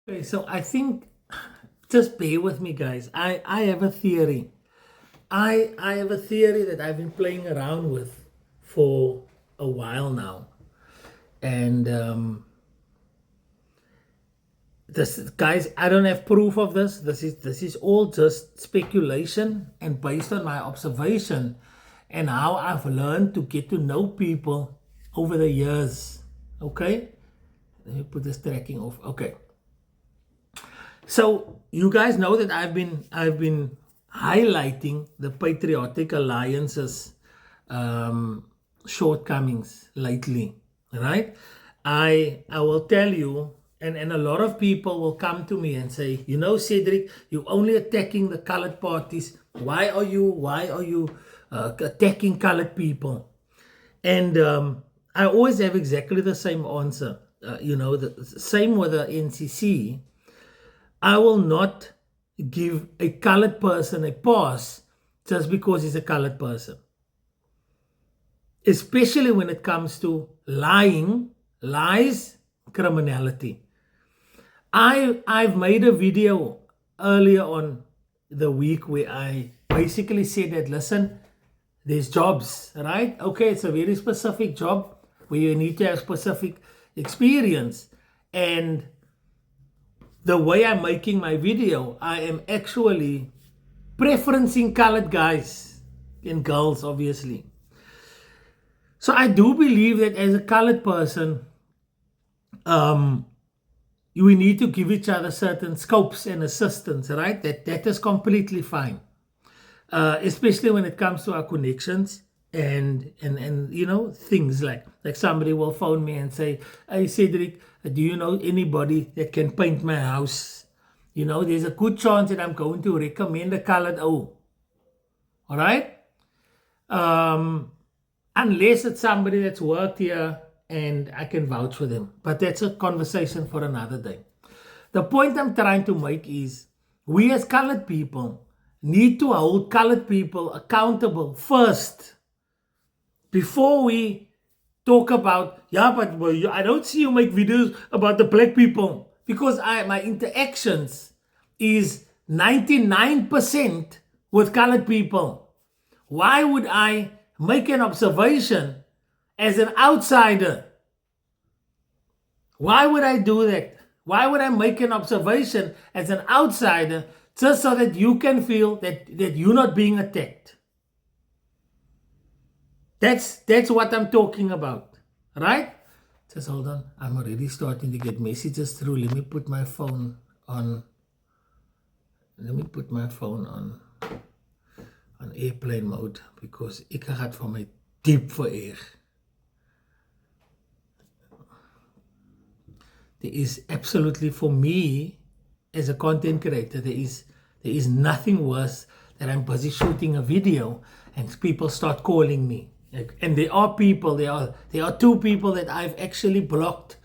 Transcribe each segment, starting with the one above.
Okay, so I think just bear with me, guys. I have a theory. I have a theory that I've been playing around with for a while now, and this, guys, I don't have proof of this. This is all just speculation and based on my observation and how I've learned to get to know people over the years. Okay, let me put this tracking off. Okay. So you guys know that I've been highlighting the Patriotic Alliance's shortcomings lately, right? I will tell you, and a lot of people will come to me and say, you know, Cedric, you're only attacking the colored parties. Why are you attacking colored people? And I always have exactly the same answer. The same with the NCC. I will not give a colored person a pass just because he's a colored person. Especially when it comes to lies, criminality. I've made a video earlier on the week where I basically said that, listen, there's jobs, right? Okay, it's a very specific job where you need to have specific experience. And the way I'm making my video, I am actually preferencing colored guys and girls, obviously. So I do believe that as a colored person, we need to give each other certain scopes and assistance, right? That is completely fine, especially when it comes to our connections and things like somebody will phone me and say, hey Cedric, do you know anybody that can paint my house? There's a good chance that I'm going to recommend a colored all right, unless it's somebody that's worked here and I can vouch for them, but that's a conversation for another day. The point I'm trying to make is we as colored people need to hold colored people accountable first before we talk about, but I don't see you make videos about the black people, because my interactions is 99% with colored people. Why would I make an observation as an outsider? Why would I do that? Why would I make an observation as an outsider just so that you can feel that you're not being attacked? That's what I'm talking about, right? Just hold on. I'm already starting to get messages through. Let me put my phone on. On airplane mode, because ek gaan van my diep vereer. There is absolutely, for me as a content creator, there is nothing worse than I'm busy shooting a video and people start calling me. And there are two people that I've actually blocked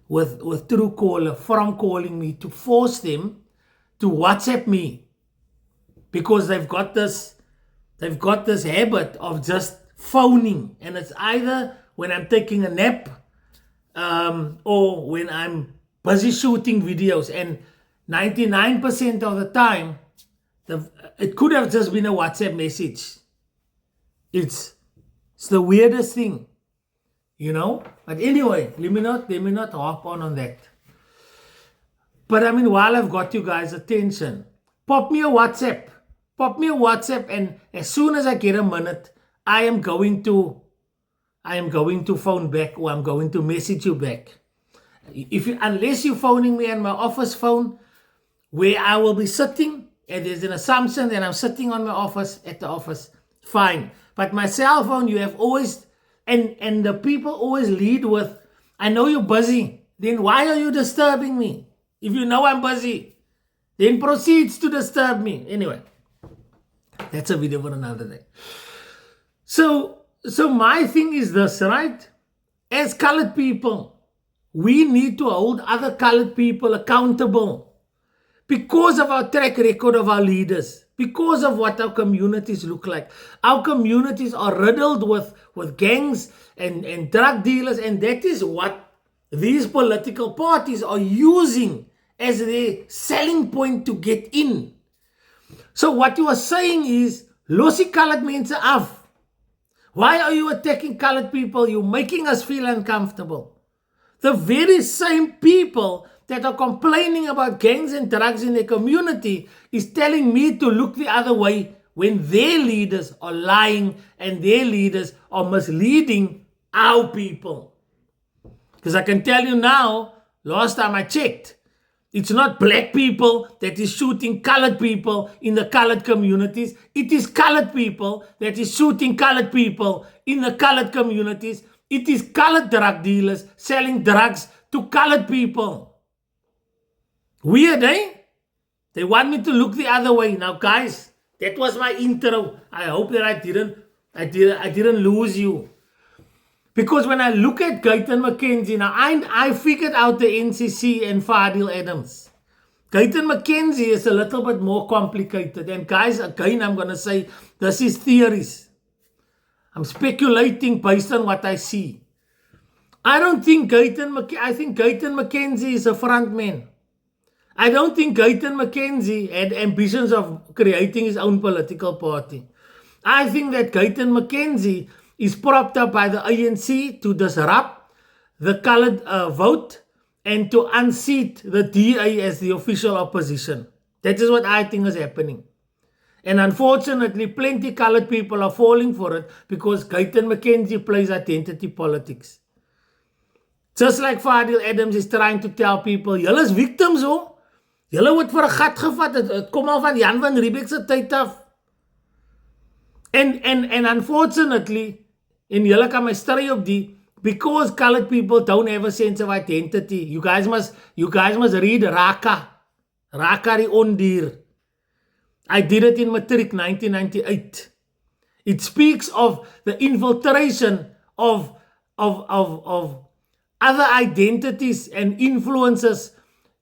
with Truecaller from calling me to force them to WhatsApp me, because they've got this habit of just phoning, and it's either when I'm taking a nap or when I'm busy shooting videos, and 99% of the time it could have just been a WhatsApp message. It's the weirdest thing, but anyway, let me not hop on that. But I mean, while I've got you guys' attention, pop me a WhatsApp, and as soon as I get a minute, I am going to phone back, or I'm going to message you back. Unless you're phoning me on my office phone, where I will be sitting, and there's an assumption that I'm sitting on my office, at the office, fine. But my cell phone, you have always, and the people always lead with, I know you're busy, then why are you disturbing me? If you know I'm busy, then proceeds to disturb me. Anyway, that's a video for another day. So my thing is this, right? As colored people, we need to hold other colored people accountable because of our track record of our leaders, because of what our communities look like. Our communities are riddled with gangs and drug dealers, and that is what these political parties are using as their selling point to get in. So what you are saying is, losi colored mense af. Why are you attacking colored people? You're making us feel uncomfortable. The very same people that are complaining about gangs and drugs in their community is telling me to look the other way when their leaders are lying and their leaders are misleading our people. Because I can tell you now, last time I checked, it's not black people that is shooting colored people in the colored communities. It is colored people that is shooting colored people in the colored communities. It is colored drug dealers selling drugs to colored people. Weird, eh? They want me to look the other way. Now, guys, that was my intro. I hope that I didn't lose you. Because when I look at Gayton McKenzie, now I figured out the NCC and Fadil Adams. Gayton McKenzie is a little bit more complicated. And guys, again, I'm going to say this is theories. I'm speculating based on what I see. I think Gayton McKenzie is a front man. I don't think Gayton McKenzie had ambitions of creating his own political party. I think that Gayton McKenzie is propped up by the ANC to disrupt the colored vote and to unseat the DA as the official opposition. That is what I think is happening. And unfortunately, plenty colored people are falling for it because Gayton McKenzie plays identity politics. Just like Fadil Adams is trying to tell people, julle is victims hoor. Julle word vir 'n gat gevat. Het kom al van Jan van Riebeeck se tyd af. And unfortunately, in julle kan my stry op die, because colored people don't have a sense of identity. You guys must read Raka die ondier. I did it in Matric 1998. It speaks of the infiltration of other identities and influences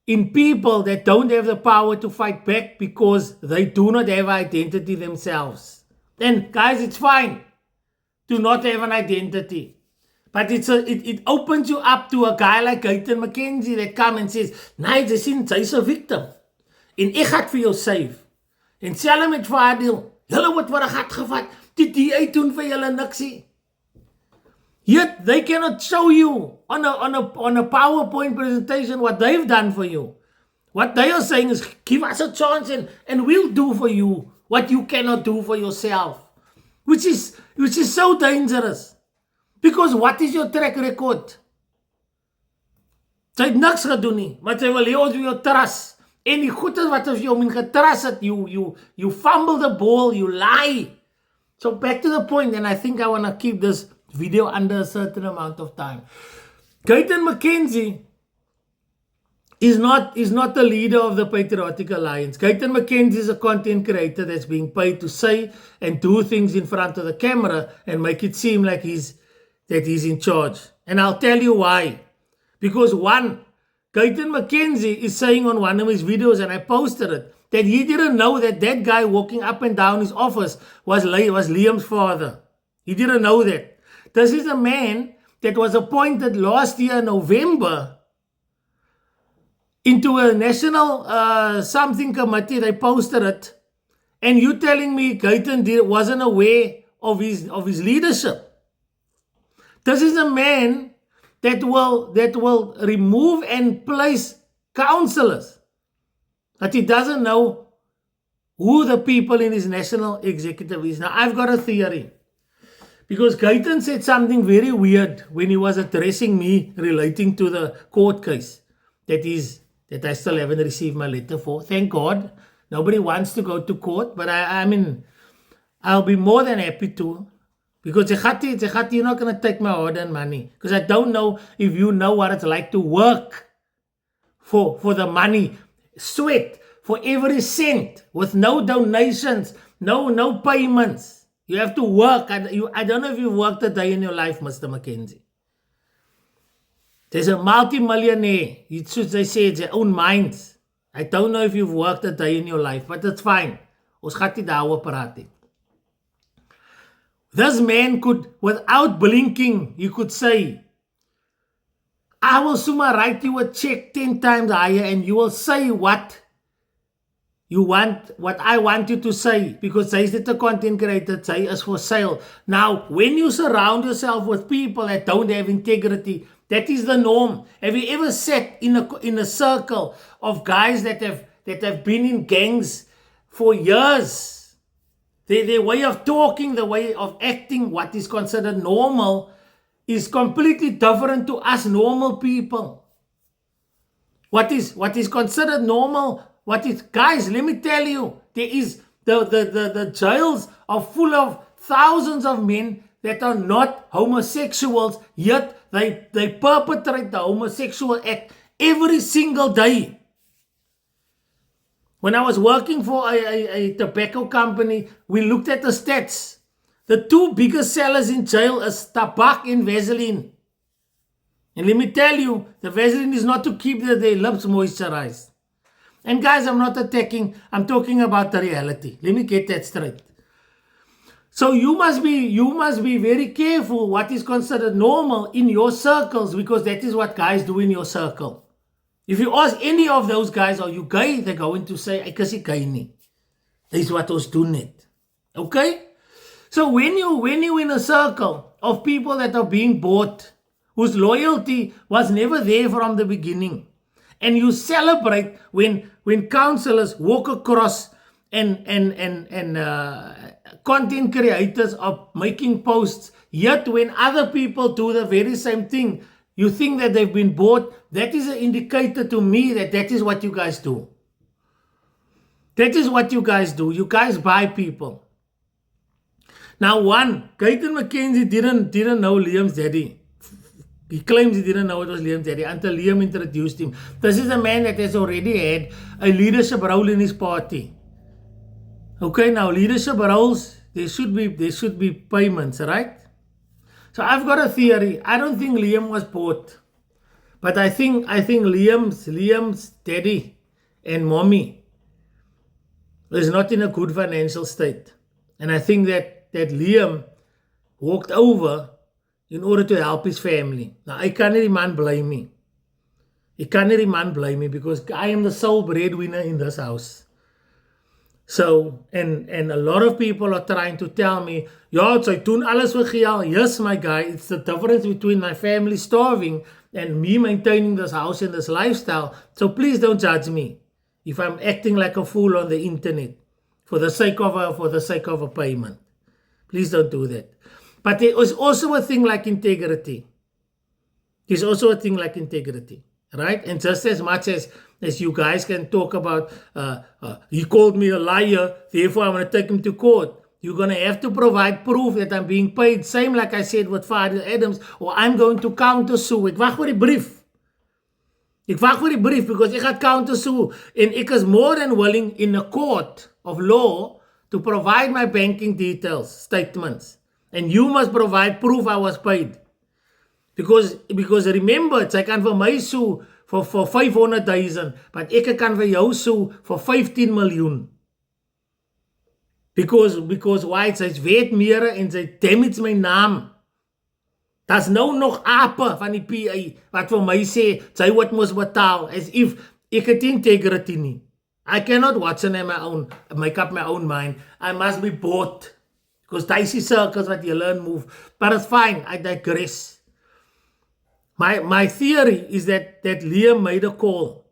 in people that don't have the power to fight back because they do not have identity themselves. And guys, it's fine to not have an identity. But it opens you up to a guy like Gayton McKenzie that comes and says, nee, sy's 'n victim. En ek gaan vir jou save. En selfs met Fadil, julle word vir 'n gat gevat. Die DA doen vir julle niksie. Yet they cannot show you on a PowerPoint presentation what they've done for you. What they are saying is, give us a chance and we'll do for you what you cannot do for yourself. Which is so dangerous. Because what is your track record? Sy het niks gedoen nie, maar sy wil hê ons wil jou trust. En die goeie wat ons jou min getrust het, you fumble the ball, you lie. So back to the point, and I think I want to keep this video under a certain amount of time. Gayton McKenzie is not the leader of the Patriotic Alliance. Gayton McKenzie is a content creator that's being paid to say and do things in front of the camera and make it seem like he's in charge. And I'll tell you why. Because one, Gayton McKenzie is saying on one of his videos, and I posted it, that he didn't know that guy walking up and down his office was Liam's father. He didn't know that. This is a man that was appointed last year in November into a national something committee. They posted it. And you telling me Gayton wasn't aware of his leadership. This is a man that will remove and place councillors. That he doesn't know who the people in his national executive is. Now, I've got a theory. Because Gayton said something very weird when he was addressing me relating to the court case that I still haven't received my letter for. Thank God. Nobody wants to go to court, but I mean, I'll be more than happy to. Because you're not going to take my hard-earned money. Because I don't know if you know what it's like to work for the money, sweat for every cent with no donations, no payments. You have to work. I don't know if you've worked a day in your life, Mr. McKenzie. There's a multi-millionaire. They say it's their own minds. I don't know if you've worked a day in your life, but it's fine. Ons gaan nie daaroor praat nie. This man could, without blinking, he could say, I will sooner write you a check 10 times higher and you will say what you want, what I want you to say, because they is the content creator, they is for sale. Now, when you surround yourself with people that don't have integrity, that is the norm. Have you ever sat in a circle of guys that have been in gangs for years? Their way of talking, the way of acting, what is considered normal, is completely different to us normal people. What is considered normal? Guys, let me tell you, there is the jails are full of thousands of men that are not homosexuals, yet they perpetrate the homosexual act every single day. When I was working for a tobacco company, we looked at the stats. The two biggest sellers in jail is tobacco and Vaseline. And let me tell you, the Vaseline is not to keep their lips moisturized. And guys, I'm not attacking, I'm talking about the reality. Let me get that straight. So you must be very careful what is considered normal in your circles, because that is what guys do in your circle. If you ask any of those guys, are you gay? They're going to say, ek is nie gay nie. Dis wat ons doen net. Okay? So when you in a circle of people that are being bought, whose loyalty was never there from the beginning, and you celebrate when counselors walk across and content creators are making posts, yet when other people do the very same thing, you think that they've been bought, that is an indicator to me that is what you guys do. That is what you guys do. You guys buy people. Now, Gayton McKenzie didn't know Liam's daddy. He claims he didn't know it was Liam's daddy until Liam introduced him. This is a man that has already had a leadership role in his party. Okay, now leadership roles, there should be payments, right? So I've got a theory. I don't think Liam was bought, but I think Liam's daddy and mommy is not in a good financial state, and I think that Liam walked over in order to help his family. Now I can't really blame me. Because I am the sole breadwinner in this house. So, and a lot of people are trying to tell me, ja, sy doen alles vir geld. Yes, my guy, it's the difference between my family starving and me maintaining this house and this lifestyle. So please don't judge me if I'm acting like a fool on the internet for the sake of a payment. Please don't do that. But there is also a thing like integrity. There's also a thing like integrity, right? And just as much as you guys can talk about, he called me a liar, therefore I'm going to take him to court. You're going to have to provide proof that I'm being paid. Same like I said with Fadil Adams, or I'm going to countersue. Ek wag vir die brief. Because ek gaan countersue. En ek is more than willing in a court of law to provide my banking details, statements. And you must provide proof I was paid. Because remember, sy kan vir my sue for 500,000, but ek kan vir jou sue for 15 miljoen. Because why? Sy's weet meer en sy damage my naam. Daar's nou nog ape van die PA wat vir my sê sy wat mos betaal, as if ek het integrity nie. I cannot watch it on my own, make up my own mind. I must be bought. Because dicey circles what you learn move. But it's fine, I digress. My theory is that Liam made a call.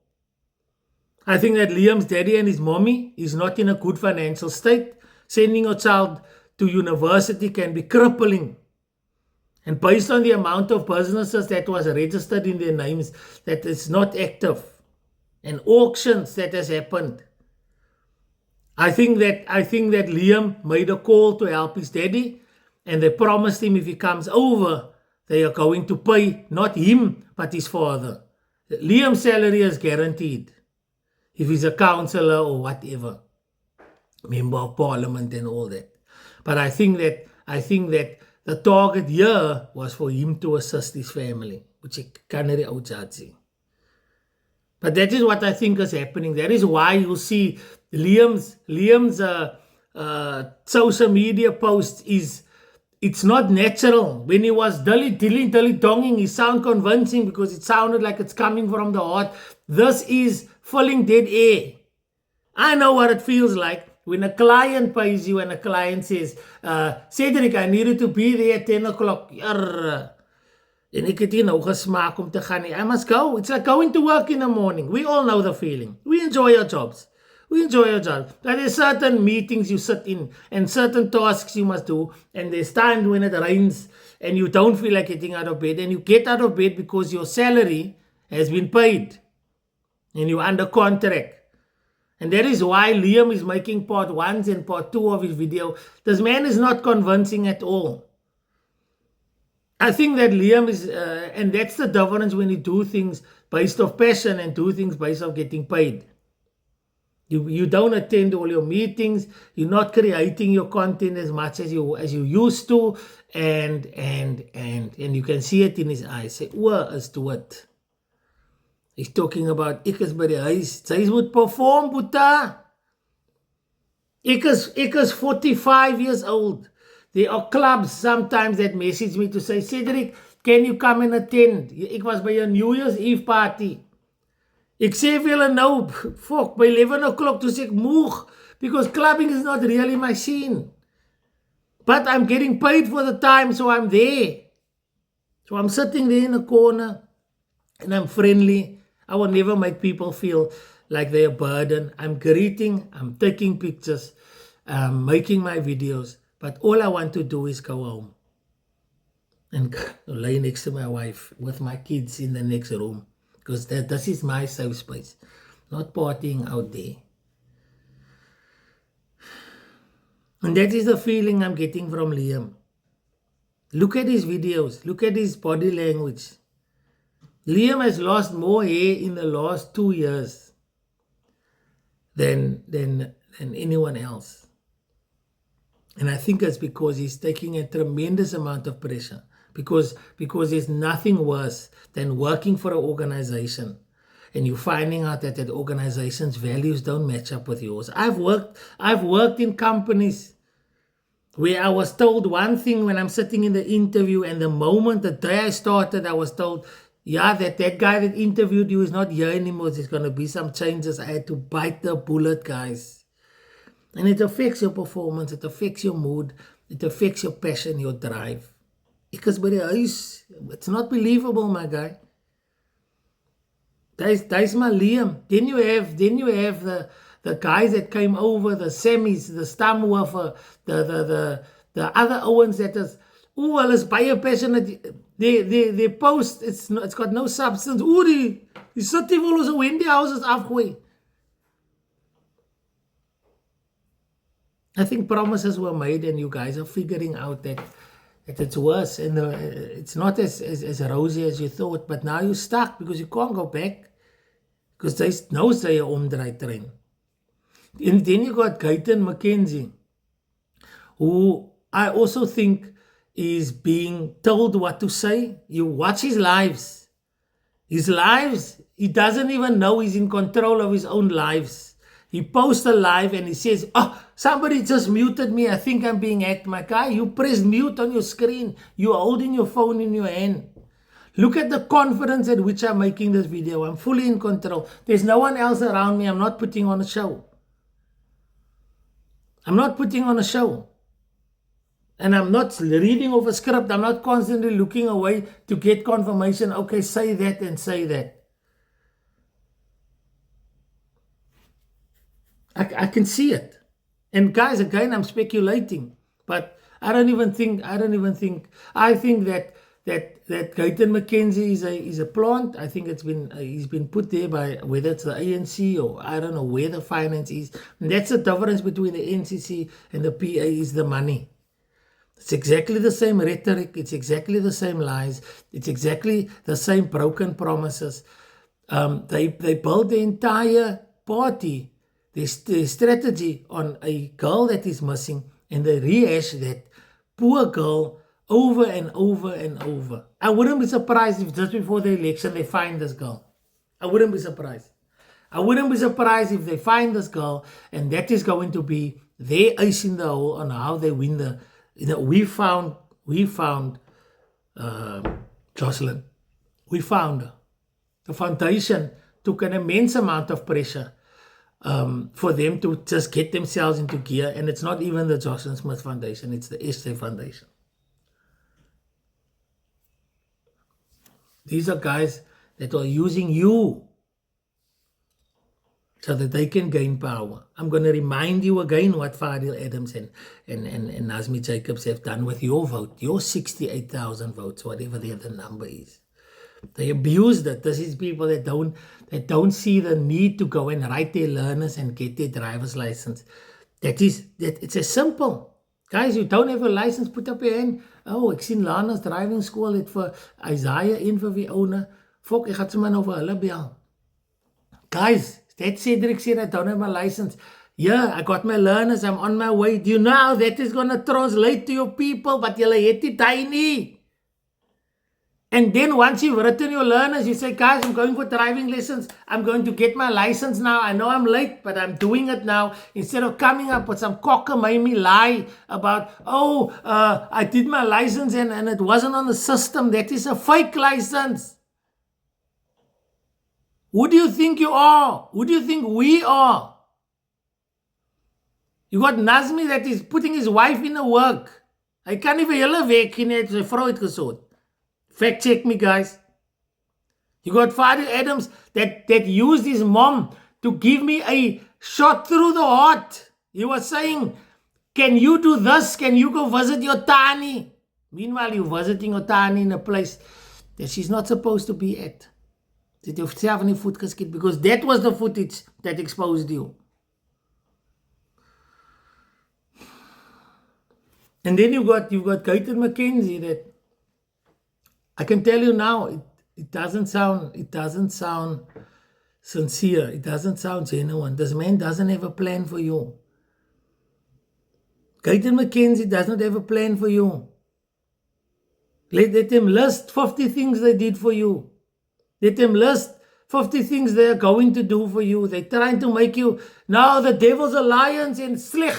I think that Liam's daddy and his mommy is not in a good financial state. Sending a child to university can be crippling. And based on the amount of businesses that was registered in their names, that is not active, and auctions that has happened, I think that Liam made a call to help his daddy, and they promised him if he comes over, they are going to pay not him, but his father. Liam's salary is guaranteed if he's a councillor or whatever, member of parliament and all that. But I think that the target here was for him to assist his family, which he can't really outjudge. But that is what I think is happening. That is why you see Liam's social media post is It's not natural. When he was dilly donging, he sound convincing because it sounded like it's coming from the heart. This is filling dead air. I know what it feels like when a client pays you and a client says, Cedric, I needed to be there at 10 o'clock. En ek het hier nou gesmaak om te gaan. I must go. It's like going to work in the morning. We all know the feeling. We enjoy our jobs. We enjoy your job. But there's certain meetings you sit in and certain tasks you must do. And there's times when it rains and you don't feel like getting out of bed. And you get out of bed because your salary has been paid. And you're under contract. And that is why Liam is making part 1 and part 2 of his video. This man is not convincing at all. I think that Liam is, and that's the difference when you do things based off passion and do things based off getting paid. You don't attend all your meetings. You're not creating your content as much as you used to, and you can see it in his eyes. Say, as to what? He's talking about ek is by die huis. Sy moet perform, Boeta. Ek is 45 years old. There are clubs sometimes that message me to say, Cedric, can you come and attend? Ek was by a New Year's Eve party. Ek sê vir julle nou, fuck, by 11 o'clock to say ek moeg, because clubbing is not really my scene. But I'm getting paid for the time, so I'm there. So I'm sitting there in a corner, and I'm friendly. I will never make people feel like they're a burden. I'm greeting, I'm taking pictures, I'm making my videos, but all I want to do is go home and lay next to my wife with my kids in the next room, because this is my safe space, not partying out there. And that is the feeling I'm getting from Liam. Look at his videos, look at his body language. Liam has lost more hair in the last 2 years than anyone else. And I think it's because he's taking a tremendous amount of pressure. Because there's nothing worse than working for an organization and you finding out that that organization's values don't match up with yours. I've worked in companies where I was told one thing when I'm sitting in the interview, and the day I started, I was told, yeah, that guy that interviewed you is not here anymore. There's going to be some changes. I had to bite the bullet, guys. And it affects your performance. It affects your mood. It affects your passion, your drive. Because by the huis, it's not believable, my guy. That's my Liam. Then you have the guys that came over, the semis, the Stamhofer, the other Owens that is, hulle is baie passionate. They post, it's got no substance. Die sit hier wil ons Wendy houses afgooi. I think promises were made and you guys are figuring out that it's worse, and it's not as rosy as you thought, but now you're stuck because you can't go back, because there's no say a omdraai train. And then you got Gayton McKenzie, who I also think is being told what to say. You watch his lives. He doesn't even know he's in control of his own lives. He posts a live and he says, somebody just muted me. I think I'm being hacked. My guy, you pressed mute on your screen. You're holding your phone in your hand. Look at the confidence at which I'm making this video. I'm fully in control. There's no one else around me. I'm not putting on a show. And I'm not reading off a script. I'm not constantly looking away to get confirmation. Okay, say that and say that. I can see it. And guys, again, I'm speculating. But I think that Gayton McKenzie is a plant. I think he's been put there by, whether it's the ANC or I don't know where the finance is. And that's the difference between the NCC and the PA, is the money. It's exactly the same rhetoric. It's exactly the same lies. It's exactly the same broken promises. They built the entire party, their strategy, on a girl that is missing, and they rehash that poor girl over and over and over. I wouldn't be surprised if just before the election they find this girl. I wouldn't be surprised. If they find this girl, and that is going to be their ice in the hole on how they win the. We found Jocelyn. We found her. The foundation took an immense amount of pressure for them to just get themselves into gear. And it's not even the Jocelyn Smith Foundation, it's the Esther Foundation. These are guys that are using you so that they can gain power. I'm going to remind you again what Fadil Adams and Nazmi Jacobs have done with your vote, your 68,000 votes, whatever the other number is. They abused it. This is people that don't see the need to go and write their learners and get their driver's license. It's as simple. Guys, you don't have a license, put up your hand. Oh, ek sien Lana's driving school het vir Isaiah en vir wie ouene. Fok, ek gaan sommer nou vir hulle bel. Guys, that Cedric said I don't have my license. Yeah, I got my learners, I'm on my way. Do you know how that is going to translate to your people? But julle het die tyd nie. And then once you've written your learners, you say, guys, I'm going for driving lessons. I'm going to get my license now. I know I'm late, but I'm doing it now. Instead of coming up with some cockamamie lie about, I did my license and it wasn't on the system. That is a fake license. Who do you think you are? Who do you think we are? You got Nazmi that is putting his wife in the work. Hy kan nie vir julle werk nie, het sy vrou uitgesort. Fact check me, guys. You got Fadil Adams that used his mom to give me a shot through the heart. He was saying, can you do this? Can you go visit your Tani? Meanwhile, you're visiting your Tani in a place that she's not supposed to be at. Dit jy self in die voet geskiet, because that was the footage that exposed you. And then you've got Gayton McKenzie that I can tell you now, it doesn't sound sincere. It doesn't sound genuine. This man doesn't have a plan for you. Gayton McKenzie does not have a plan for you. Let them list 50 things they did for you. Let them list 50 things they are going to do for you. They're trying to make you, now the devil's alliance and slick.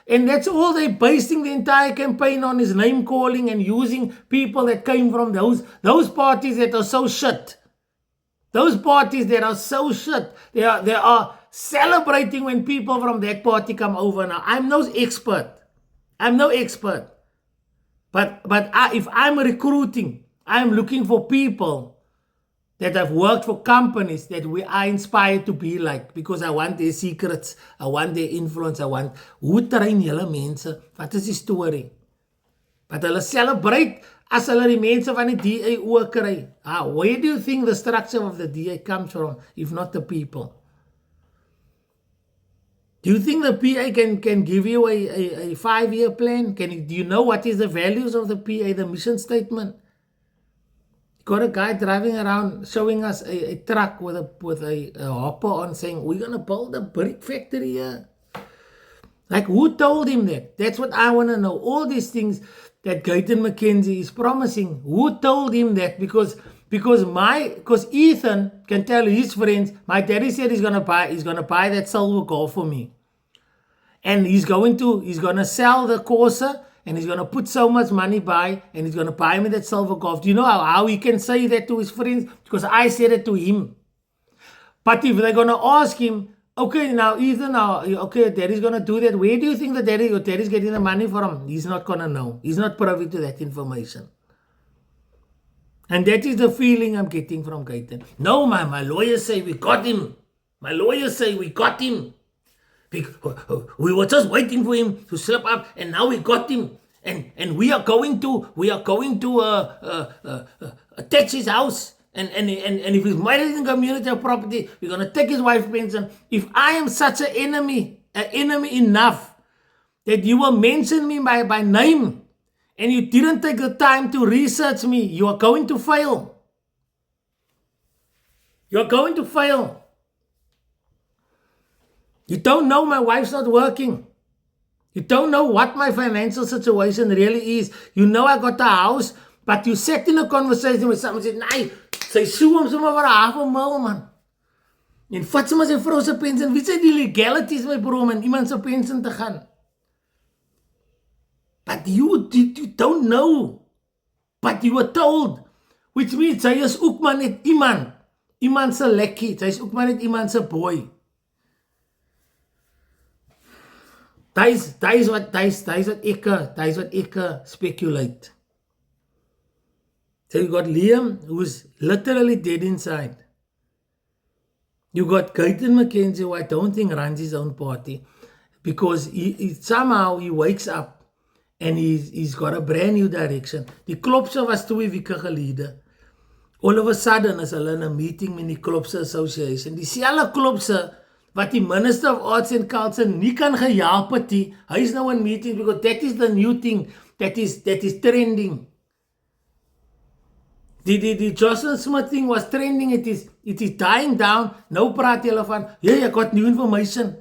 And that's all they're basing the entire campaign on, is name calling and using people that came from those parties that are so shit. Those parties that are so shit. They are celebrating when people from that party come over. Now, I'm no expert. But if I'm recruiting, I'm looking for people that have worked for companies that we are inspired to be like, because I want their secrets, I want their influence, hoe train julle mense, wat is die story? But hulle celebrate as hulle die mense van die DA ook kry. Where do you think the structure of the DA comes from, if not the people? Do you think the PA can give you a 5-year plan? Do you know what is the values of the PA, the mission statement? Got a guy driving around showing us a truck with a hopper on, saying, we're going to build a brick factory here. Like, who told him that? That's what I want to know. All these things that Gayton McKenzie is promising, who told him that? Because Ethan can tell his friends, my daddy said he's gonna buy that silver Golf for me. And he's gonna sell the Corsa, and he's going to put so much money by, and he's going to buy me that silver Golf. Do you know how he can say that to his friends? Because I said it to him. But if they're going to ask him, okay, now Ethan, daddy's going to do that. Where do you think your daddy's getting the money from? He's not going to know. He's not privy to that information. And that is the feeling I'm getting from Gayton. No, my lawyers say we got him. My lawyers say we got him. We were just waiting for him to slip up, and now we got him, and we are going to attach his house, and if he's married in community property, we're gonna take his wife's pension. If I am such an enemy enough that you will mention me by name, and you didn't take the time to research me, you are going to fail. You're going to fail. You don't know my wife's not working. You don't know what my financial situation really is. You know I got a house, but you sat in a conversation with someone and said, nee, sy sue hom sommer vir $500,000, man. En vat sommer sy vrou se pension. Wie sê die legalities, my bro, om in iemand se pension te gaan? But But you don't know. But you were told. Which means sy is ook maar net iemand. Iemand se lekkie. Sy is ook maar net iemand se boy. That is what ek speculate. So you got Liam, who's literally dead inside. You got Gayton McKenzie, who I don't think runs his own party, because he somehow he wakes up and he's got a brand new direction. Die Klopse was 2 weke gelede. All of a sudden is hulle in a meeting met die Klopse Association. Dieselfde Klopse wat die Minister of Arts and Culture nie kan gehelp het nie. Hy is nou in meeting because that is the new thing that is trending. Die Jocelyn Smith thing was trending. It is dying down. Nou praat julle van, I got new information.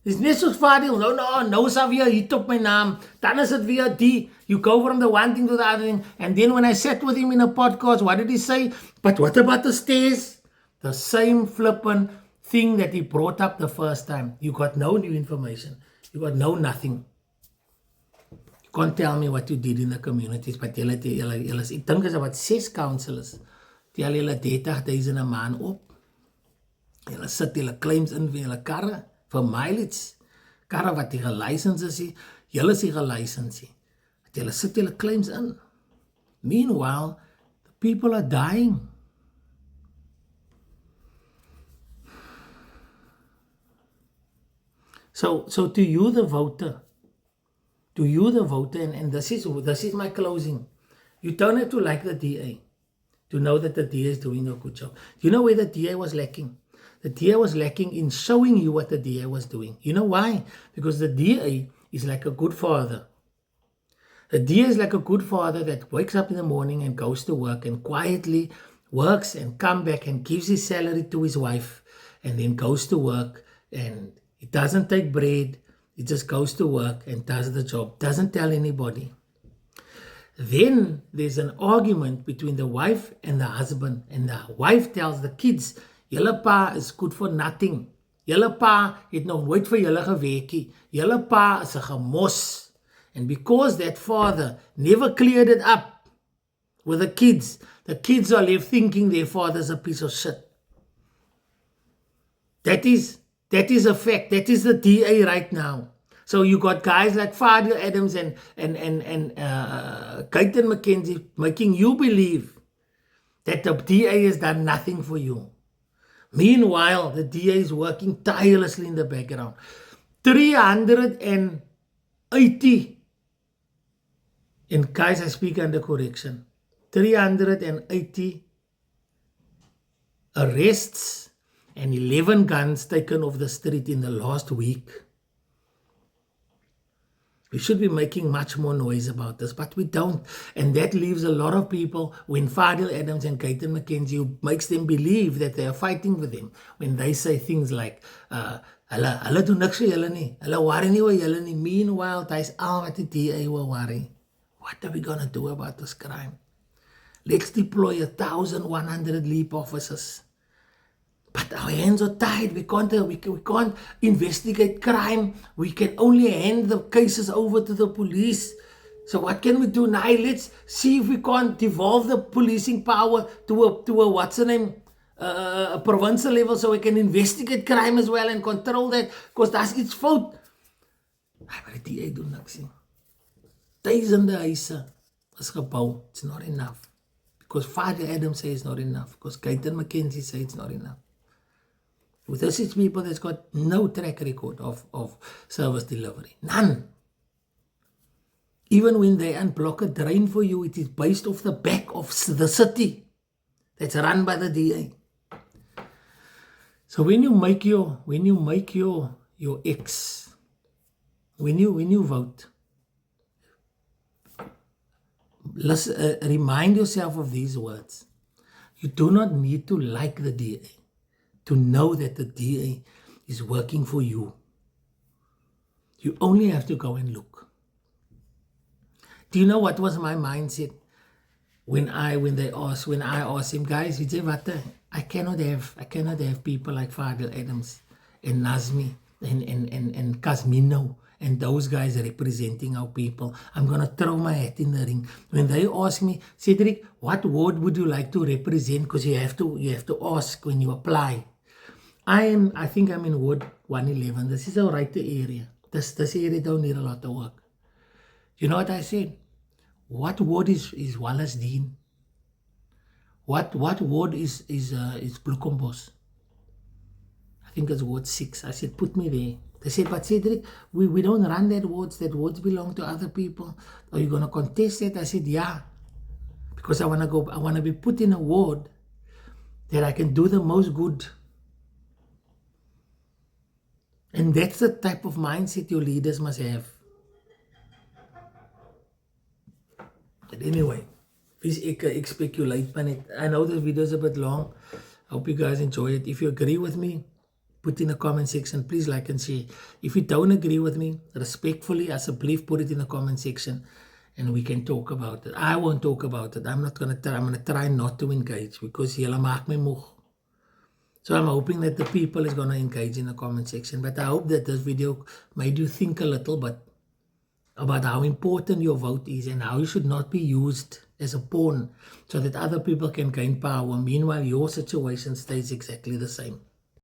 It's net soos Fadil. Nou is daar weer hit op my naam. Dan is het weer die. You go from the one thing to the other thing. And then when I sat with him in a podcast, what did he say? But what about the stairs? The same flippin' thing that he brought up the first time. You got no new information. You got no nothing. You can't tell me what you did in the communities, but ek dink is about 6 councillors. Tel julle 30,000 'n maand op. Julle sit julle claims in vir julle karre, vir mileage. Karre wat die gelicense is, julle is die gelicense. Julle sit julle claims in. Meanwhile, the people are dying. So to you, the voter, and this is my closing. You don't have to like the DA to know that the DA is doing a good job. You know where the DA was lacking? The DA was lacking in showing you what the DA was doing. You know why? Because the DA is like a good father. The DA is like a good father that wakes up in the morning and goes to work and quietly works and come back and gives his salary to his wife and then goes to work, and he doesn't take bread. He just goes to work and does the job. Doesn't tell anybody. Then there's an argument between the wife and the husband, and the wife tells the kids, julle pa is good for nothing. Julle pa het nog nooit vir julle gewerkie. Julle pa is 'n gemos. And because that father never cleared it up with the kids are left thinking their father's a piece of shit. That is a fact. That is the DA right now. So you got guys like Fadil Adams and Gayton McKenzie making you believe that the DA has done nothing for you. Meanwhile, the DA is working tirelessly in the background. 380, and guys, I speak under correction, 380 arrests and 11 guns taken off the street in the last week. We should be making much more noise about this, but we don't. And that leaves a lot of people, when Fadil Adams and Gayton McKenzie, makes them believe that they are fighting with them. When they say things like, hulle doen niks vir julle nie, hulle worry nie oor julle nie. Meanwhile, dis al wat die DA wil worry. What are we going to do about this crime? Let's deploy 1,100 LEAP officers. But our hands are tied. We can't investigate crime. We can only hand the cases over to the police. So what can we do now? Let's see if we can't devolve the policing power to a what's the name? A provincial level, so we can investigate crime as well and control that, because that's its fault. Maar die DA doen niks nie. Duisende huise is gebou. It's not enough. Because Fadil Adams says it's not enough. Because Gayton McKenzie says it's not enough. With this is people that's got no track record of service delivery. None. Even when they unblock a drain for you, it is based off the back of the city that's run by the DA. So when you make your X, when you vote, remind yourself of these words. You do not need to like the DA to know that the DA is working for you. You only have to go and look. Do you know what was my mindset when I asked him, guys, you say what? I cannot have people like Fadil Adams and Nazmi and Casmino and those guys are representing our people. I'm going to throw my hat in the ring. When they ask me, Cedric, what ward would you like to represent? Because you have to ask when you apply. I think I'm in Ward 111. This is our right area. This area don't need a lot of work. You know what I said? What ward is Wallace Dean? What ward is Bloekombos? I think it's Ward 6. I said, put me there. They said, but Cedric, we don't run that wards. That wards belong to other people. Are you going to contest it? I said, yeah. Because I want to be put in a ward that I can do the most good. And that's the type of mindset your leaders must have. But anyway, ek speculate on it. I know this video is a bit long. I hope you guys enjoy it. If you agree with me, put in the comment section. Please like and share. If you don't agree with me, respectfully, as a belief, put it in the comment section and we can talk about it. I won't talk about it. I'm going to try not to engage because julle maak my moeg. So I'm hoping that the people is going to engage in the comment section. But I hope that this video made you think a little bit about how important your vote is and how you should not be used as a pawn so that other people can gain power. Meanwhile, your situation stays exactly the same.